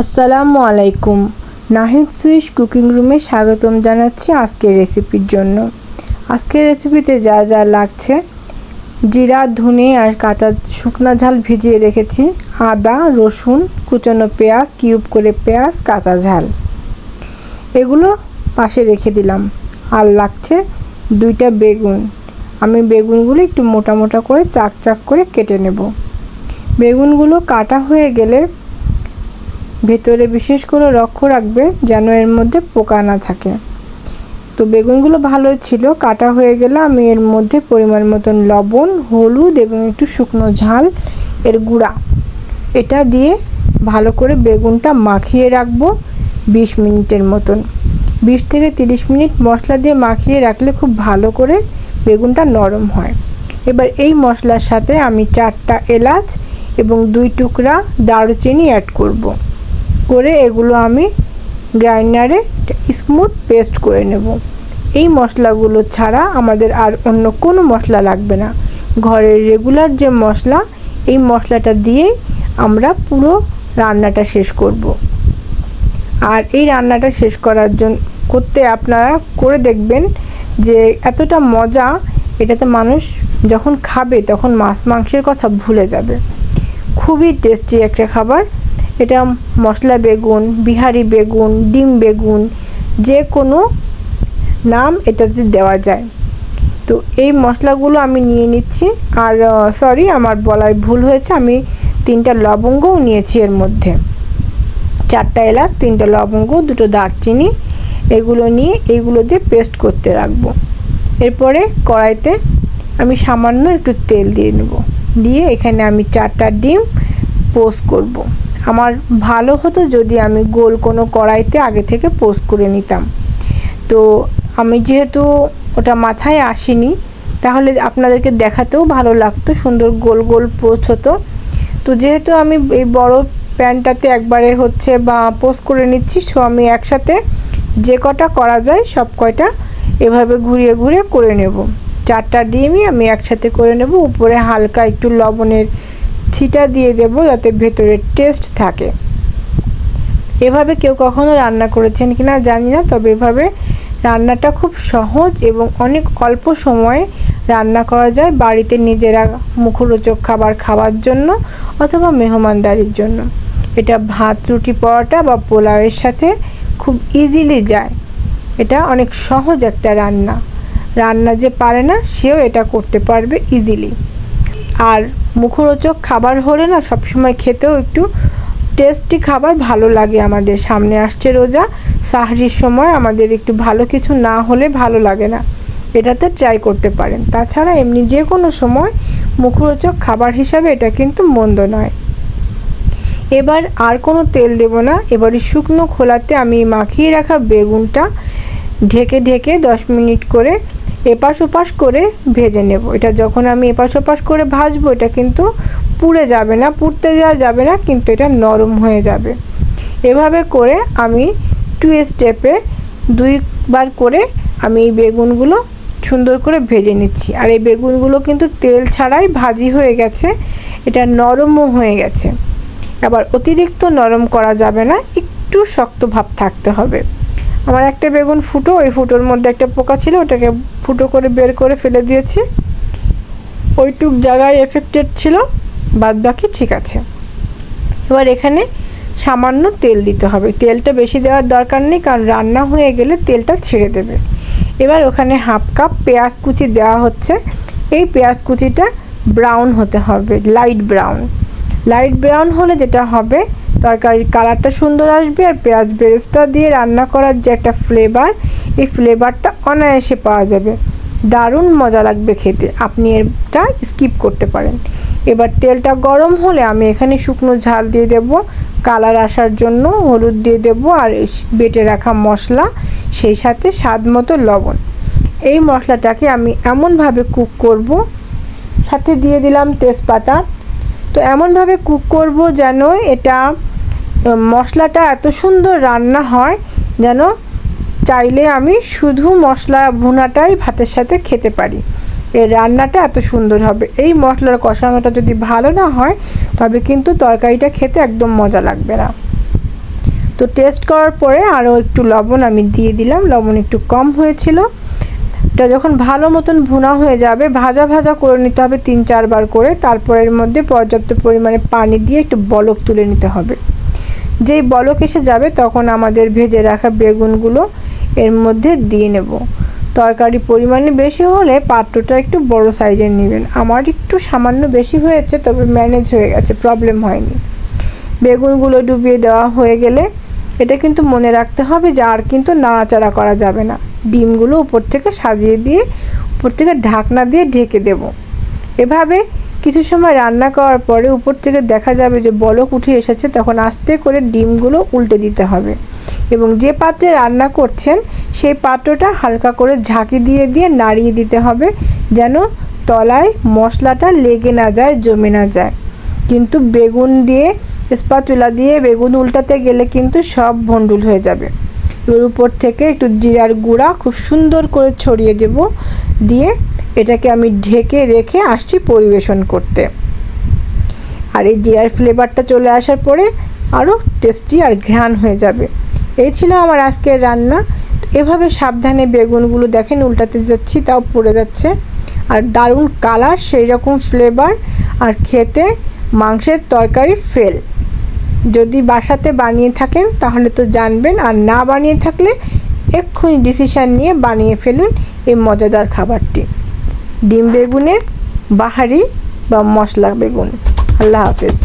আসসালামু আলাইকুম। Nahid Swiss cooking রুমে স্বাগতম জানাচ্ছি আজকের রেসিপির জন্য। আজকের রেসিপিতে যা যা লাগছে: জিরা, ধনে আর কাঁচা শুকনা ঝাল ভিজিয়ে রেখেছি, আদা, রসুন, কুচনো পেঁয়াজ, কিউব করে পেঁয়াজ, কাঁচা ঝাল, এগুলো পাশে রেখে দিলাম। আর লাগছে 2টা বেগুন। আমি বেগুনগুলো একটু মোটা মোটা করে চাক চাক করে কেটে নেব। বেগুনগুলো কাটা হয়ে গেলে ভেতরে বিশেষ করে লক্ষ্য রাখবে যেন এর মধ্যে পোকা না থাকে। তো বেগুনগুলো ভালোই ছিল। কাটা হয়ে গেলে আমি এর মধ্যে পরিমাণ মতন লবণ, হলুদ এবং একটু শুকনো ঝাল এর গুঁড়া এটা দিয়ে ভালো করে বেগুনটা মাখিয়ে রাখবো 20 মিনিটের মতন। 20 থেকে 30 মিনিট মশলা দিয়ে মাখিয়ে রাখলে খুব ভালো করে বেগুনটা নরম হয়। এবার এই মশলার সাথে আমি 4টা এলাচ এবং 2 টুকরা দারুচিনি অ্যাড করব। করে এগুলো আমি গ্রাইন্ডারে স্মুথ পেস্ট করে নেব। এই মশলাগুলো ছাড়া আমাদের আর অন্য কোনো মশলা লাগবে না। ঘরের রেগুলার যে মশলা, এই মশলাটা দিয়েই আমরা পুরো রান্নাটা শেষ করব। আর এই রান্নাটা শেষ করার জন্য আপনারা করে দেখবেন যে এতটা মজা, এটাতে মানুষ যখন খাবে তখন মাছ মাংসের কথা ভুলে যাবে। খুবই টেস্টি একটা খাবার এটা। মশলা বেগুন, বিহারি বেগুন, ডিম বেগুন, যে কোনো নাম এটাতে দেওয়া যায়। তো এই মশলাগুলো আমি নিয়ে নিচ্ছি। আর সরি, আমার বলায় ভুল হয়েছে, আমি 3টা লবঙ্গও নিয়েছি এর মধ্যে। 4টা এলাচ, 3টা লবঙ্গ, 2টো দারচিনি, এগুলো নিয়ে এইগুলো দিয়ে পেস্ট করতে রাখবো। এরপরে কড়াইতে আমি সামান্য একটু তেল দিয়ে নেব। দিয়ে এখানে আমি 4টা ডিম পোস্ট করব। আমার ভালো হতো যদি আমি গোল কোনো কড়াইতে আগে থেকে পোস্ট করে নিতাম। তো আমি যেহেতু ওটা মাথায় আসেনি, তাহলে আপনাদেরকে দেখাতেও ভালো লাগতো, সুন্দর গোল গোল পোস্ট হতো। তো যেহেতু আমি এই বড় প্যানটাতে একবারে পোস্ট করে নিচ্ছি, সো আমি একসাথে যে কটা করা যায় সব কয়টা এভাবে ঘুরিয়ে ঘুরিয়ে করে নেব। 4টা ডিমই আমি একসাথে করে নেব। উপরে হালকা একটু লবণের ছিটা দিয়ে দেব যাতে ভেতরে টেস্ট থাকে। এভাবে কেউ কখনো রান্না করেছেন কিনা জানি না, তবে এভাবে রান্নাটা খুব সহজ এবং অনেক অল্প সময়ে রান্না করা যায় বাড়িতে নিজেরা মুখরোচক খাবার খাওয়ার জন্য অথবা মেহমানদারির জন্য। এটা ভাত, রুটি, পরোটা বা পোলাওয়ের সাথে খুব ইজিলি যায়। এটা অনেক সহজ একটা রান্না যে পারে না সেও এটা করতে পারবে ইজিলি। আর মুখরোচক খাবার হলে না সবসময় খেতেও একটু টেস্টি খাবার ভালো লাগে। আমাদের সামনে আসছে রোজা, সাহরির সময় আমাদের একটু ভালো কিছু না হলে ভালো লাগে না। এটাতে ট্রাই করতে পারেন। তাছাড়া এমনি যে কোনো সময় মুখরোচক খাবার হিসাবে এটা কিন্তু মন্দ নয়। এবার আর কোনো তেল দেব না। এবারে শুকনো খোলাতে আমি মাখিয়ে রাখা বেগুনটা ঢেকে ঢেকে 10 মিনিট করে এপাশ ওপাশ করে ভেজে নেব। এটা যখন আমি এপাশ ওপাশ করে ভাজবো, এটা কিন্তু পুড়ে যাবে না, পুড়তে দেওয়া যাবে না, কিন্তু এটা নরম হয়ে যাবে। এভাবে করে আমি 2 স্টেপে 2বার করে আমি এই বেগুনগুলো সুন্দর করে ভেজে নিচ্ছি। আর এই বেগুনগুলো কিন্তু তেল ছাড়াই ভাজি হয়ে গেছে, এটা নরমও হয়ে গেছে। আবার অতিরিক্ত নরম করা যাবে না, একটু শক্ত ভাব থাকতে হবে। আমার একটা বেগুন ওই ফুটোর মধ্যে একটা পোকা ছিল, ওটাকে ফুটো করে বের করে ফেলে দিয়েছি। ওইটুক জায়গায় এফেক্টেড ছিল, বাদ বাকি ঠিক আছে। এবার এখানে সামান্য তেল দিতে হবে। তেলটা বেশি দেওয়ার দরকার নেই, কারণ রান্না হয়ে গেলে তেলটা ছেড়ে দেবে। এবার ওখানে 1/2 কাপ পেঁয়াজ কুচি দেওয়া হচ্ছে। এই পেঁয়াজ কুচিটা ব্রাউন হতে হবে, লাইট ব্রাউন হলে যেটা হবে, তরকারির কালারটা সুন্দর আসবে। আর পেঁয়াজ বেরেস্তা দিয়ে রান্না করার যে একটা ফ্লেভার, এই ফ্লেভারটা অনায়াসে পাওয়া যাবে, দারুণ মজা লাগবে খেতে। আপনি এটা স্কিপ করতে পারেন। এবার তেলটা গরম হলে আমি এখানে শুকনো ঝাল দিয়ে দেব কালার আসার জন্য, হলুদ দিয়ে দেব আর বেটে রাখা মশলা, সেই সাথে স্বাদ মতো লবণ। এই মশলাটাকে আমি এমনভাবে কুক করব, সাথে দিয়ে দিলাম তেজপাতা। তো এমনভাবে কুক করব যেন এটা মশলাটা এত সুন্দর রান্না হয় যেন চাইলে আমি শুধু মশলা ভুনাটাই ভাতের সাথে খেতে পারি। এর রান্নাটা এত সুন্দর হবে। এই মশলার কষানোটা যদি ভালো না হয় তবে কিন্তু তরকারিটা খেতে একদম মজা লাগবে না। তো টেস্ট করার পরে আরও একটু লবণ আমি দিয়ে দিলাম, লবণ একটু কম হয়েছিল। এটা যখন ভালো মতন ভুনা হয়ে যাবে, ভাজা ভাজা করে নিতে হবে 3-4 বার করে। তারপর এর মধ্যে পর্যাপ্ত পরিমাণে পানি দিয়ে একটু বলক তুলে নিতে হবে। যেই বলক এসে যাবে তখন আমাদের ভেজে রাখা বেগুনগুলো এর মধ্যে দিয়ে নেব। তরকারি পরিমাণে বেশি হলে পাত্রটা একটু বড় সাইজের নেবেন। আমার একটু সামান্য বেশি হয়েছে, তবে ম্যানেজ হয়ে গেছে, প্রবলেম হয়নি। বেগুনগুলো ডুবিয়ে দেওয়া হয়ে গেলে এটা কিন্তু মনে রাখতে হবে যে আর কিন্তু নাড়াচাড়া করা যাবে না। ডিমগুলো উপর থেকে সাজিয়ে দিয়ে উপর থেকে ঢাকনা দিয়ে ঢেকে দেব। এভাবে কিছু সময় রান্না করার পরে উপর থেকে দেখা যাবে যে বলক উঠে এসেছে, তখন আস্তে করে ডিমগুলো উল্টে দিতে হবে এবং যে পাত্রে রান্না করছেন সেই পাত্রটা হালকা করে ঝাঁকি দিয়ে দিয়ে নাড়িয়ে দিতে হবে, যেন তলায় মশলাটা লেগে না যায়, জমে না যায়। কিন্তু বেগুন দিয়ে স্প্যাচুলা দিয়ে বেগুন উল্টাতে গেলে কিন্তু সব ভন্ডুল হয়ে যাবে। এর উপর থেকে একটু জিরার গুঁড়া খুব সুন্দর করে ছড়িয়ে দেব, দিয়ে এটাকে আমি ঢেকে রেখে আসছি পরিবেশন করতে। আর এই জিরার ফ্লেভারটা চলে আসার পরে আরও টেস্টি আর ঘ্রাণ হয়ে যাবে। এই ছিল আমার আজকের রান্না। এভাবে সাবধানে বেগুনগুলো দেখেন উল্টাতে যাচ্ছি, তাও পড়ে যাচ্ছে। আর দারুণ কালার, সেই রকম ফ্লেভার, আর খেতে মাংসের তরকারি ফেল। যদি বাসাতে বানিয়ে থাকেন তাহলে তো জানবেন, আর না বানিয়ে থাকলে এক্ষুনি ডিসিশান নিয়ে বানিয়ে ফেলুন এই মজাদার খাবারটি। ডিম বেগুনের বাহারি বা মশলা বেগুন। আল্লাহ হাফেজ।